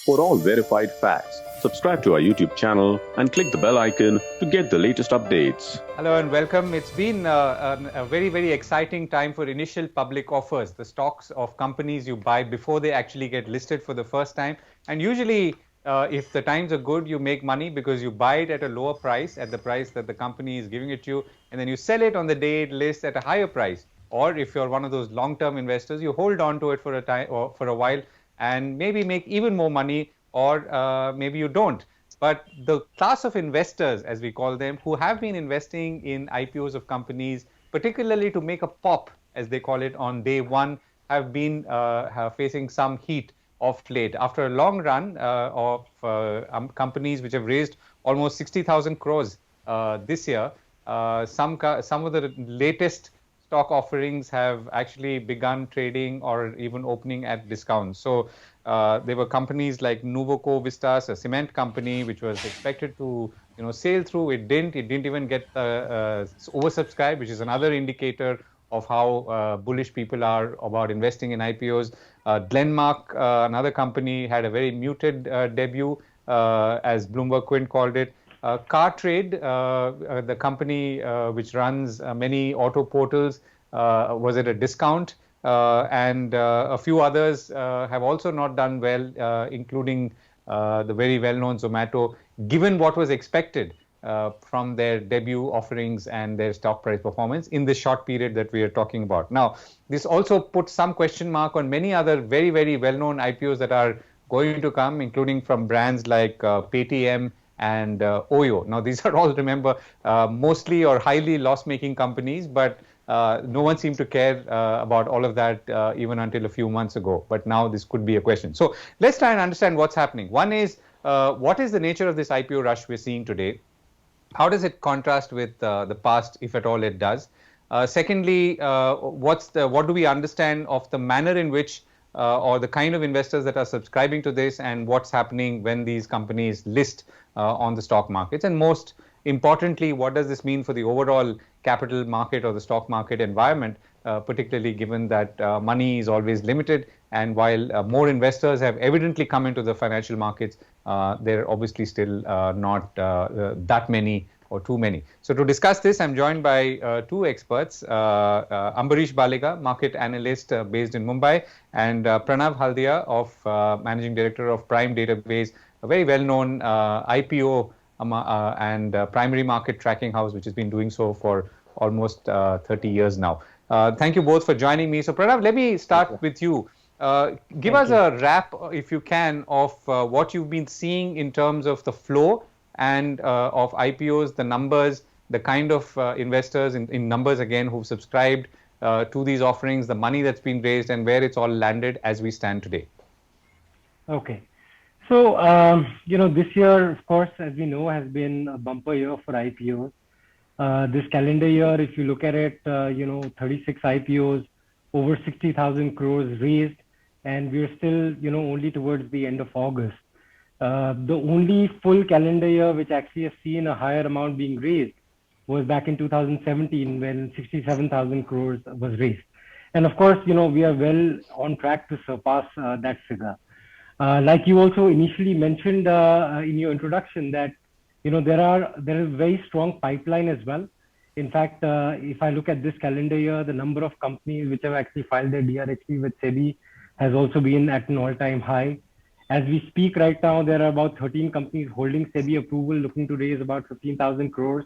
For all verified facts, subscribe to our YouTube channel and click the bell icon to get the latest updates. Hello and welcome. It's been a very, very exciting time for initial public offers, the stocks of companies you buy before they actually get listed for the first time. And usually, if the times are good, you make money because you buy it at a lower price, at the price that the company is giving it to you, and then you sell it on the day it lists at a higher price. Or if you're one of those long-term investors, you hold on to it for a time or for a while and maybe make even more money, or maybe you don't. But the class of investors, as we call them, who have been investing in IPOs of companies, particularly to make a pop, as they call it, on day one, have been facing some heat of late. After a long run of companies which have raised almost 60,000 crores this year, some of the latest stock offerings have actually begun trading or even opening at discounts. So there were companies like Nuvoco Vistas, a cement company, which was expected to sail through. It didn't. It didn't even get oversubscribed, which is another indicator of how bullish people are about investing in IPOs. Glenmark, another company, had a very muted debut, as Bloomberg Quint called it. Cartrade, the company which runs many auto portals, was at a discount, and a few others have also not done well, including the very well-known Zomato, given what was expected from their debut offerings and their stock price performance in the short period that we are talking about. Now, this also puts some question mark on many other very, very well-known IPOs that are going to come, including from brands like Paytm and Oyo. Now, these are all, remember, mostly or highly loss-making companies, but no one seemed to care about all of that even until a few months ago. But now this could be a question. So let's try and understand what's happening. One is, what is the nature of this IPO rush we're seeing today? How does it contrast with the past, if at all it does? Secondly, what do we understand of the manner in which or the kind of investors that are subscribing to this, and what's happening when these companies list on the stock markets? And most importantly, what does this mean for the overall capital market or the stock market environment, particularly given that money is always limited, and while more investors have evidently come into the financial markets, there are obviously still not that many or too many. So to discuss this, I'm joined by two experts, Ambarish Baliga, market analyst based in Mumbai, and Pranav Haldia, Managing Director of Prime Database, a very well-known IPO and primary market tracking house, which has been doing so for almost 30 years now. Thank you both for joining me. So Pranav, let me start with you. Give us a wrap, if you can, of what you've been seeing in terms of the flow and of IPOs, the numbers, the kind of investors in numbers again who've subscribed to these offerings, the money that's been raised, and where it's all landed as we stand today. Okay. So, this year, of course, as we know, has been a bumper year for IPOs. This calendar year, if you look at it, 36 IPOs, over 60,000 crores raised, and we're still, only towards the end of August. The only full calendar year which actually has seen a higher amount being raised was back in 2017, when 67,000 crores was raised. And of course, we are well on track to surpass that figure. Like you also initially mentioned in your introduction, that there is very strong pipeline as well. In fact, if I look at this calendar year, the number of companies which have actually filed their DRHP with SEBI has also been at an all-time high. As we speak right now, there are about 13 companies holding SEBI approval, looking to raise about 15,000 crores,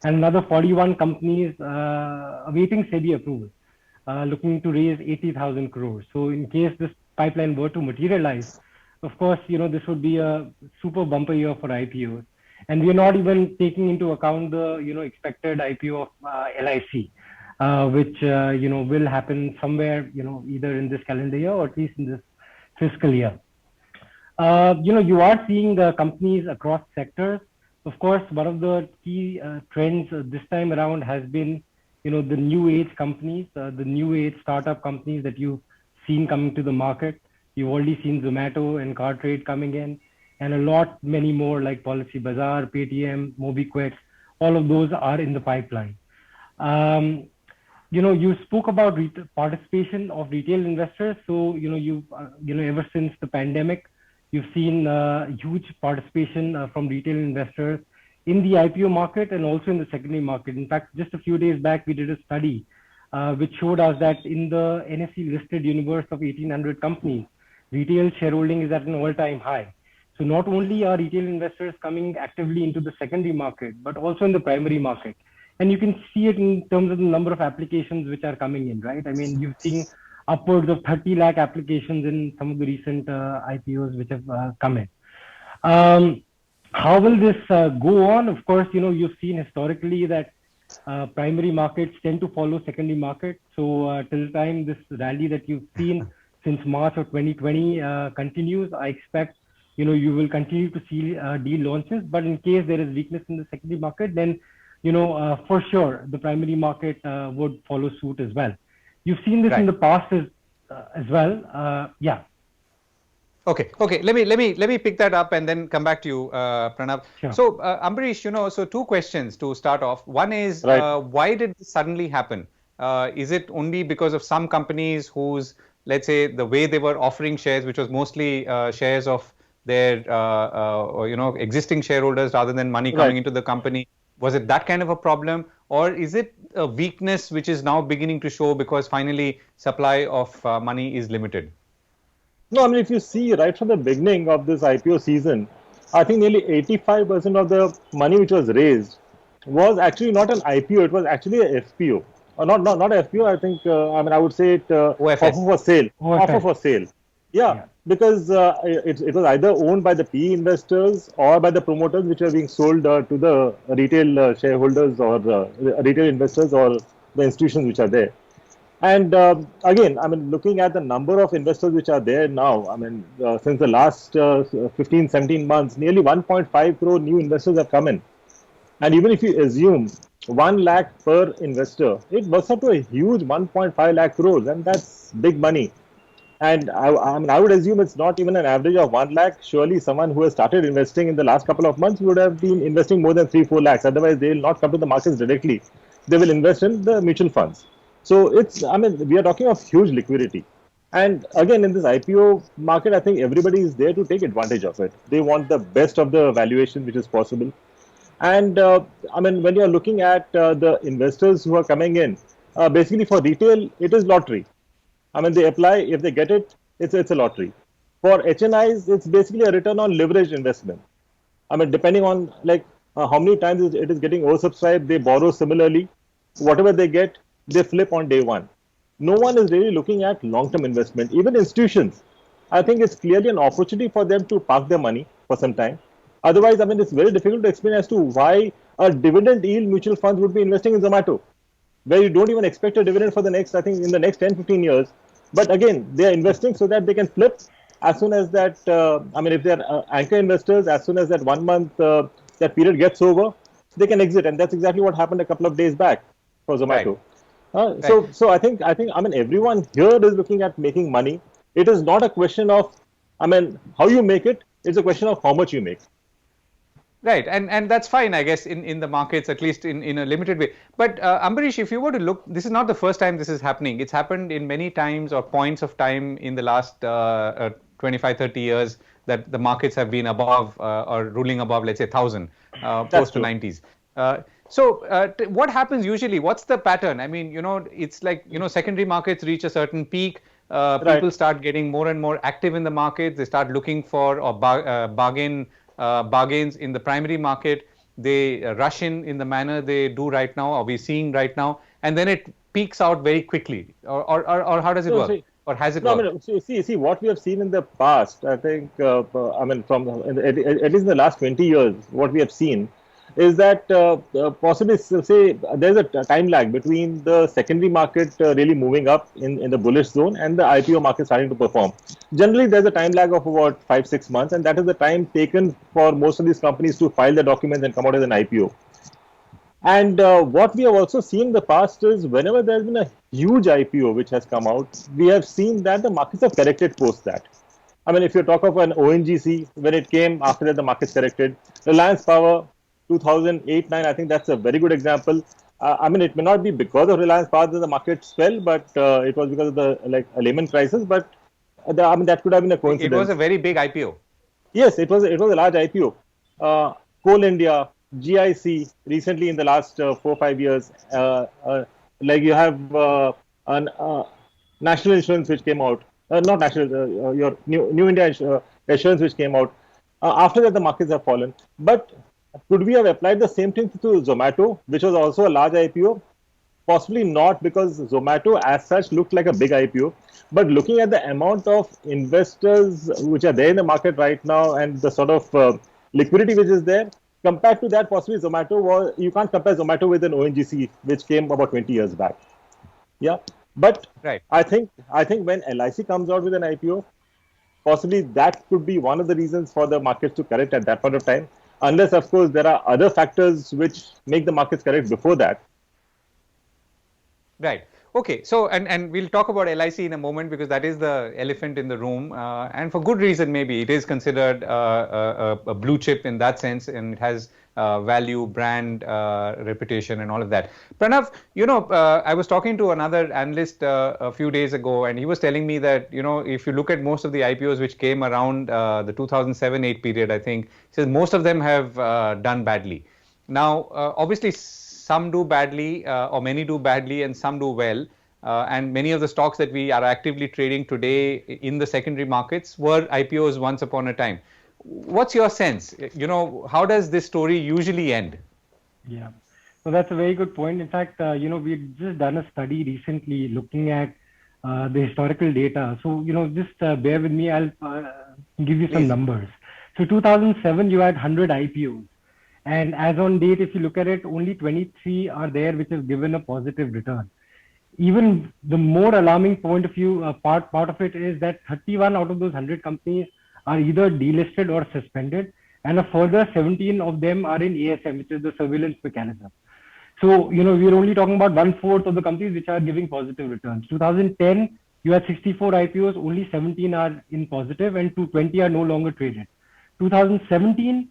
and another 41 companies awaiting SEBI approval, looking to raise 80,000 crores. So in case this pipeline were to materialize, of course, this would be a super bumper year for IPOs. And we are not even taking into account the, expected IPO of LIC, which, will happen somewhere, either in this calendar year or at least in this fiscal year. You are seeing the companies across sectors. Of course, one of the key trends this time around has been, the new age companies, the new age startup companies that you've seen coming to the market. You've already seen Zomato and Cartrade coming in, and many more like Policybazaar, Paytm, MobiKwik. All of those are in the pipeline. You spoke about participation of retail investors. So, ever since the pandemic, You've seen huge participation from retail investors in the IPO market and also in the secondary market. In fact, just a few days back, we did a study which showed us that in the NSE listed universe of 1,800 companies, retail shareholding is at an all-time high. So not only are retail investors coming actively into the secondary market, but also in the primary market. And you can see it in terms of the number of applications which are coming in, right? I mean, you've seen upwards of 30 lakh applications in some of the recent IPOs which have come in. How will this go on? Of course, you've seen historically that primary markets tend to follow secondary markets. So till the time this rally that you've seen since March of 2020 continues, I expect you will continue to see deal launches. But in case there is weakness in the secondary market, then for sure the primary market would follow suit as well. You've seen this in the past as well. Yeah. Okay. Let me pick that up and then come back to you, Pranav. Sure. So, Ambarish, so two questions to start off. One is, why did this suddenly happen? Is it only because of some companies whose, let's say, the way they were offering shares, which was mostly shares of their, existing shareholders rather than money coming into the company? Was it that kind of a problem? Or is it a weakness which is now beginning to show because finally supply of money is limited? No, I mean, if you see right from the beginning of this IPO season, I think nearly 85% of the money which was raised was actually not an IPO, it was actually a FPO. Or not FPO, I think, I would say it offer for sale. Offer for sale. Yeah. Because it was either owned by the PE investors or by the promoters, which are being sold to the retail shareholders or retail investors or the institutions which are there. And again, I mean, looking at the number of investors which are there now, I mean, since the last 15, 17 months, nearly 1.5 crore new investors have come in. And even if you assume 1 lakh per investor, it works up to a huge 1.5 lakh crores, and that's big money. And I would assume it's not even an average of 1 lakh. Surely someone who has started investing in the last couple of months would have been investing more than 3-4 lakhs. Otherwise, they will not come to the markets directly. They will invest in the mutual funds. So we are talking of huge liquidity. And again, in this IPO market, I think everybody is there to take advantage of it. They want the best of the valuation which is possible. And when you're looking at the investors who are coming in, basically for retail, it is lottery. I mean, they apply, if they get it, it's a lottery. For HNIs, it's basically a return on leveraged investment. I mean, depending on how many times it is getting oversubscribed, they borrow similarly. Whatever they get, they flip on day one. No one is really looking at long-term investment. Even institutions, I think it's clearly an opportunity for them to park their money for some time. Otherwise, I mean, it's very difficult to explain as to why a dividend yield mutual fund would be investing in Zomato, where you don't even expect a dividend for the next, I think, in the next 10-15 years. But again, they are investing so that they can flip as soon as that, if they are anchor investors, as soon as that 1 month, that period gets over, they can exit. And that's exactly what happened a couple of days back for Zomato. Right. So I think everyone here is looking at making money. It is not a question of how you make it. It's a question of how much you make. Right, and that's fine, I guess, in the markets, at least in a limited way. But Ambarish, if you were to look, this is not the first time this is happening. It's happened in many times or points of time in the last 25, 30 years that the markets have been above or ruling above, let's say, 1,000 post the 90s. So what happens usually? What's the pattern? I mean, it's like, secondary markets reach a certain peak. People start getting more and more active in the market. They start looking for bargains in the primary market. They rush in the manner they do right now, or we're seeing right now, and then it peaks out very quickly. Or how does it work? Or has it worked? See what we have seen in the past. I think, at least in the last 20 years, what we have seen is that possibly, say, there's a time lag between the secondary market really moving up in the bullish zone and the IPO market starting to perform. Generally, there's a time lag of about 5-6 months, and that is the time taken for most of these companies to file the documents and come out as an IPO. And what we have also seen in the past is whenever there's been a huge IPO which has come out, we have seen that the markets have corrected post that. I mean, if you talk of an ONGC, when it came, after that the markets corrected. Reliance Power, 2008-9, I think that's a very good example. It may not be because of Reliance Power that the markets fell, but it was because of the a Lehman crisis. But that could have been a coincidence. It was a very big IPO. Yes, it was a large IPO. Coal India, GIC recently in the last 4 5 years. Like you have an national insurance which came out, not national, your new India insurance which came out. After that, the markets have fallen. But could we have applied the same thing to Zomato, which was also a large IPO? Possibly not, because Zomato as such looked like a big IPO. But looking at the amount of investors which are there in the market right now and the sort of liquidity which is there, compared to that, possibly Zomato was, you can't compare Zomato with an ONGC which came about 20 years back. Yeah. But Right. I think when LIC comes out with an IPO, possibly that could be one of the reasons for the markets to correct at that point of time. Unless, of course, there are other factors which make the markets correct before that. Right. Okay. So, and we'll talk about LIC in a moment, because that is the elephant in the room, and for good reason. Maybe it is considered a blue chip in that sense, and it has value, brand, reputation, and all of that. Pranav, I was talking to another analyst a few days ago, and he was telling me that if you look at most of the IPOs which came around the 2007-8 period, I think, he says most of them have done badly. Now, obviously, some do badly, or many do badly, and some do well. And many of the stocks that we are actively trading today in the secondary markets were IPOs once upon a time. What's your sense? How does this story usually end? Yeah, so that's a very good point. In fact, we've just done a study recently looking at the historical data. So, just bear with me. I'll give you some numbers. So 2007, you had 100 IPOs. And as on date, if you look at it, only 23 are there which have given a positive return. Even the more alarming point of view, part of it is that 31 out of those 100 companies are either delisted or suspended, and a further 17 of them are in ASM, which is the surveillance mechanism. So, we're only talking about 1/4 of the companies which are giving positive returns. 2010, you had 64 IPOs, only 17 are in positive, and 220 are no longer traded. 2017,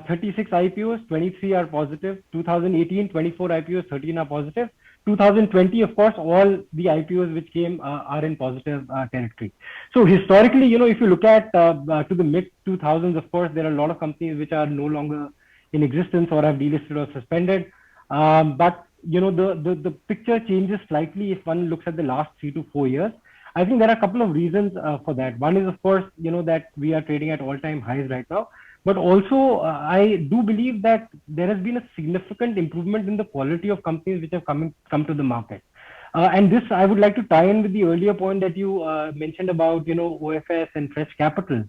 36 IPOs, 23 are positive. 2018, 24 IPOs, 13 are positive. 2020, of course, all the IPOs which came are in positive territory. So historically, if you look at to the mid 2000s, of course, there are a lot of companies which are no longer in existence or have delisted or suspended. But the picture changes slightly if one looks at the last 3 to 4 years. I think there are a couple of reasons for that. One is, of course, that we are trading at all-time highs right now. But also, I do believe that there has been a significant improvement in the quality of companies which have come to the market. And this, I would like to tie in with the earlier point that you mentioned about, OFS and fresh capital.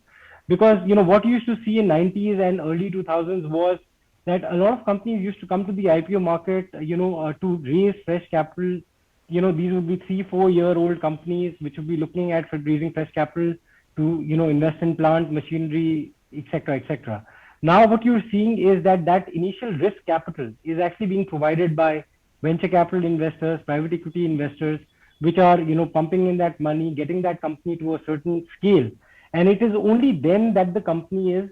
Because, what you used to see in 90s and early 2000s was that a lot of companies used to come to the IPO market, to raise fresh capital. These would be 3-4-year-old companies which would be looking at for raising fresh capital to, invest in plant, machinery, etc., etc. Now, what you're seeing is that initial risk capital is actually being provided by venture capital investors, private equity investors, which are, pumping in that money, getting that company to a certain scale. And it is only then that the company is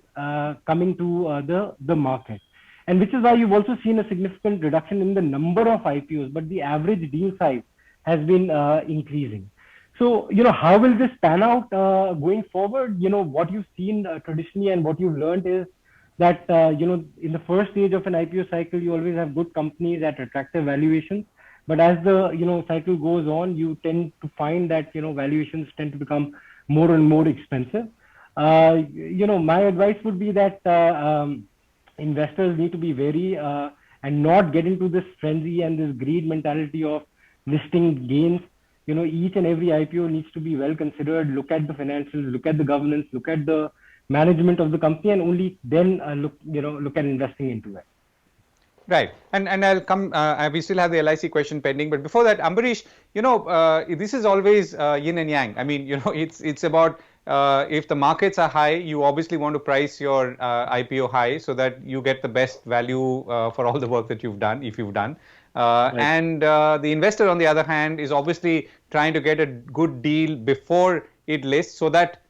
coming to the market. And which is why you've also seen a significant reduction in the number of IPOs, but the average deal size has been increasing. So, how will this pan out going forward? What you've seen traditionally and what you've learned is that, in the first stage of an IPO cycle, you always have good companies at attractive valuations. But as the, cycle goes on, you tend to find that, valuations tend to become more and more expensive. My advice would be that investors need to be wary and not get into this frenzy and this greed mentality of listing gains. Each and every IPO needs to be well considered. Look at the financials, look at the governance, look at the management of the company, and only then look at investing into it. Right, and I'll come. We still have the LIC question pending, but before that, Ambarish, this is always yin and yang. I mean, it's about if the markets are high, you obviously want to price your IPO high so that you get the best value for all the work that you've done, if you've done. Right. And the investor, on the other hand, is obviously trying to get a good deal before it lists so that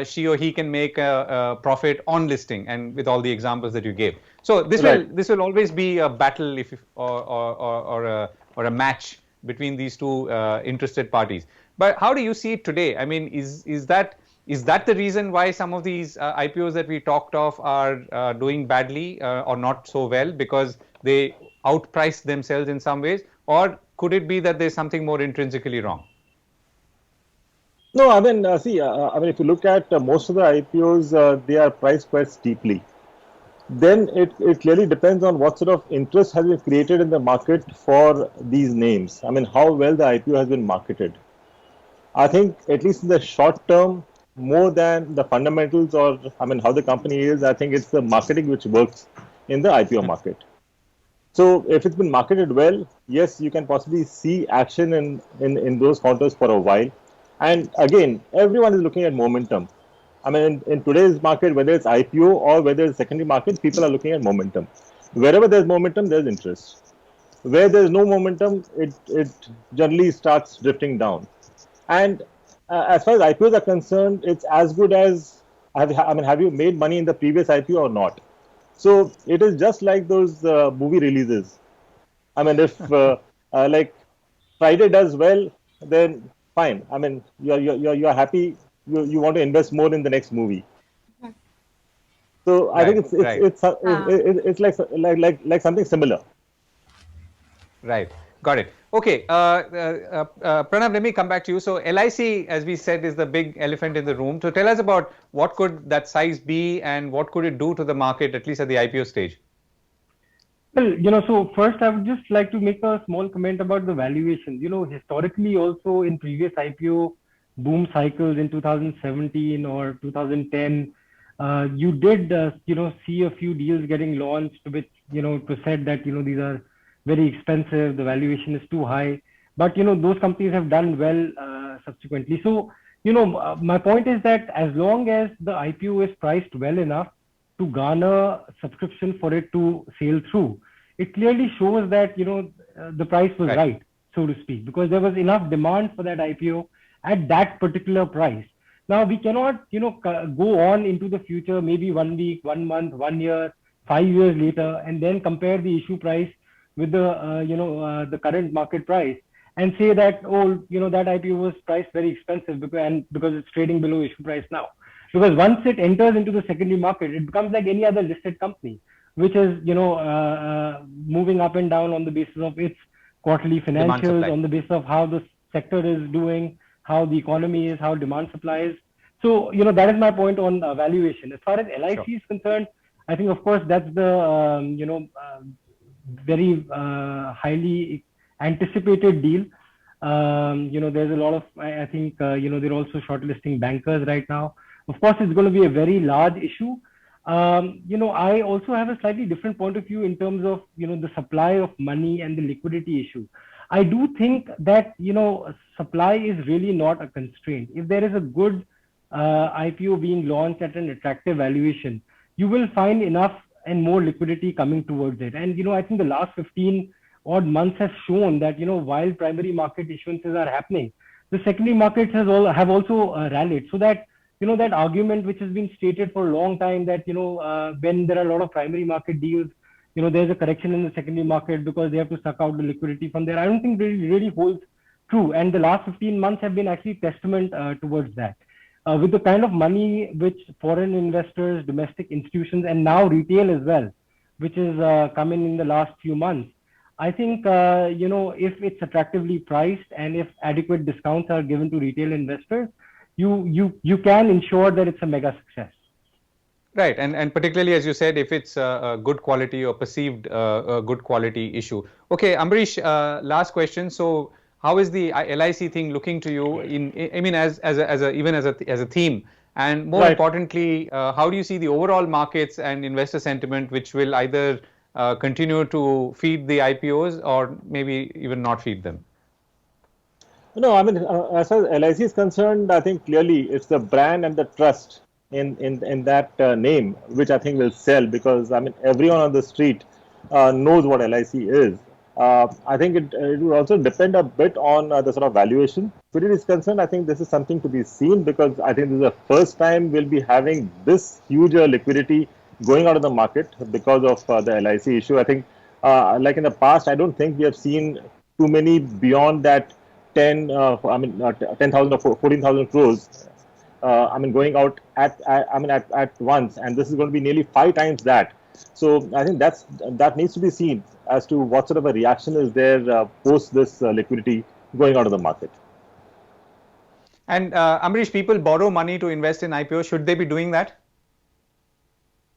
she or he can make a profit on listing, and with all the examples that you gave. So this will always be a battle or a match between these two interested parties. But how do you see it today? I mean, is that Is that the reason why some of these IPOs that we talked of are doing badly or not so well, because they outpriced themselves in some ways? Or could it be that there's something more intrinsically wrong? No, I mean, if you look at most of the IPOs, they are priced quite steeply. Then it clearly depends on what sort of interest has been created in the market for these names. I mean, how well the IPO has been marketed. I think at least in the short term, more than the fundamentals or how the company is, I think it's the marketing which works in the IPO market. So if it's been marketed well, yes, you can possibly see action in those counters for a while. And again, everyone is looking at momentum. I mean, in today's market, whether it's IPO or whether it's secondary market, people are looking at momentum. Wherever there's momentum, there's interest. Where there's no momentum, it generally starts drifting down. And as far as IPOs are concerned, it's as good as, have you made money in the previous IPO or not? So it is just like those movie releases. I mean, if like Friday does well, then fine. I mean, you're happy. You want to invest more in the next movie. So I think it's like something similar. Right. Got it. Okay. Pranav, let me come back to you. So LIC, as we said, is the big elephant in the room. So tell us about what could that size be and what could it do to the market, at least at the IPO stage? Well, so first I would just like to make a small comment about the valuation. Historically also in previous IPO boom cycles in 2017 or 2010, you did, see a few deals getting launched, which, it was said that, these are very expensive, the valuation is too high. But, those companies have done well subsequently. So, my point is that as long as the IPO is priced well enough to garner subscription for it to sail through, it clearly shows that, the price was right, so to speak, because there was enough demand for that IPO at that particular price. Now we cannot, go on into the future, maybe 1 week, 1 month, 1 year, 5 years later, and then compare the issue price with the, the current market price and say that, that IPO was priced very expensive because it's trading below issue price now. Because once it enters into the secondary market, it becomes like any other listed company, which is, moving up and down on the basis of its quarterly financials, on the basis of how the sector is doing, how the economy is, how demand supply is. So, that is my point on valuation. As far as LIC is concerned, I think, of course, that's the, very highly anticipated deal. There's a lot of, I think, they're also shortlisting bankers right now. Of course, it's going to be a very large issue. I also have a slightly different point of view in terms of, the supply of money and the liquidity issue. I do think that, supply is really not a constraint. If there is a good IPO being launched at an attractive valuation, you will find enough and more liquidity coming towards it. And, I think the last 15 odd months has shown that, while primary market issuances are happening, the secondary markets have also rallied. So that, that argument which has been stated for a long time that, when there are a lot of primary market deals, there's a correction in the secondary market because they have to suck out the liquidity from there. I don't think really holds true. And the last 15 months have been actually testament towards that. With the kind of money which foreign investors, domestic institutions, and now retail as well, which is coming in the last few months, I think, if it's attractively priced and if adequate discounts are given to retail investors, you can ensure that it's a mega success. Right. And particularly, as you said, if it's a good quality or perceived good quality issue. Okay, Ambarish, last question. So how is the LIC thing looking to you even as a theme? And more importantly, how do you see the overall markets and investor sentiment, which will either continue to feed the IPOs or maybe even not feed them? No, as far as LIC is concerned, I think clearly it's the brand and the trust in that name, which I think will sell, because everyone on the street knows what LIC is. I think it will also depend a bit on the sort of valuation. Where it is concerned, I think this is something to be seen, because I think this is the first time we'll be having this huge liquidity going out of the market because of the LIC issue. I think, like in the past, I don't think we have seen too many beyond that 10,000 or 14,000 crores. going out at once, and this is going to be nearly 5 times that. So I think that needs to be seen as to what sort of a reaction is there post this liquidity going out of the market. And Amrish, people borrow money to invest in IPOs. Should they be doing that?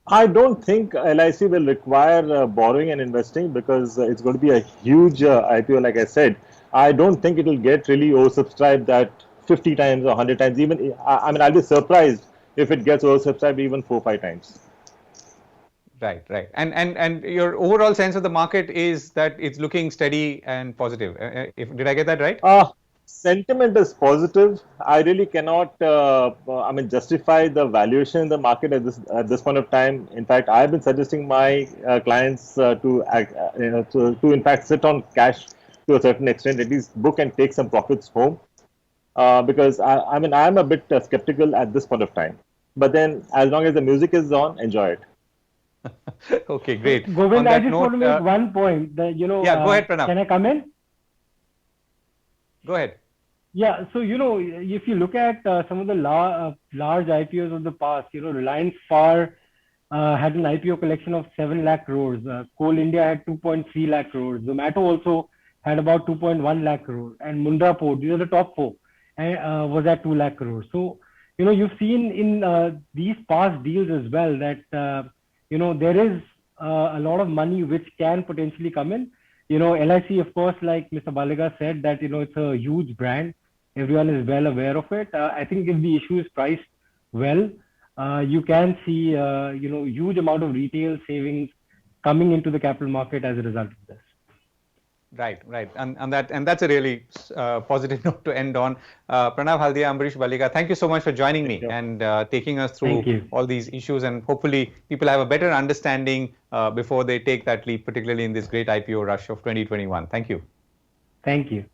I don't think LIC will require borrowing and investing because it's going to be a huge IPO, like I said. I don't think it will get really oversubscribed that 50 times or 100 times. Even I'll be surprised if it gets oversubscribed even 4-5 times. Right. And your overall sense of the market is that it's looking steady and positive. Did I get that right? Sentiment is positive. I really cannot, justify the valuation in the market at this point of time. In fact, I've been suggesting my clients to in fact sit on cash to a certain extent, at least book and take some profits home, because I'm a bit skeptical at this point of time. But then, as long as the music is on, enjoy it. Okay, great. Govind, I just want to make one point. That, yeah, go ahead, Pranav. Can I come in? Go ahead. Yeah, so if you look at some of the large IPOs of the past, Reliance FAR had an IPO collection of 7 lakh crores. Coal India had 2.3 lakh crores. Zomato also had about 2.1 lakh crores. And Mundra Port, these are the top 4, was at 2 lakh crores. So, you've seen in these past deals as well that, there is a lot of money which can potentially come in. LIC, of course, like Mr. Baliga said, that, it's a huge brand. Everyone is well aware of it. I think if the issue is priced well, you can see, huge amount of retail savings coming into the capital market as a result of this. Right. And that's a really positive note to end on. Pranav Haldia, Ambrish Baliga, thank you so much for joining me and taking us through all these issues. And hopefully people have a better understanding before they take that leap, particularly in this great IPO rush of 2021. Thank you. Thank you.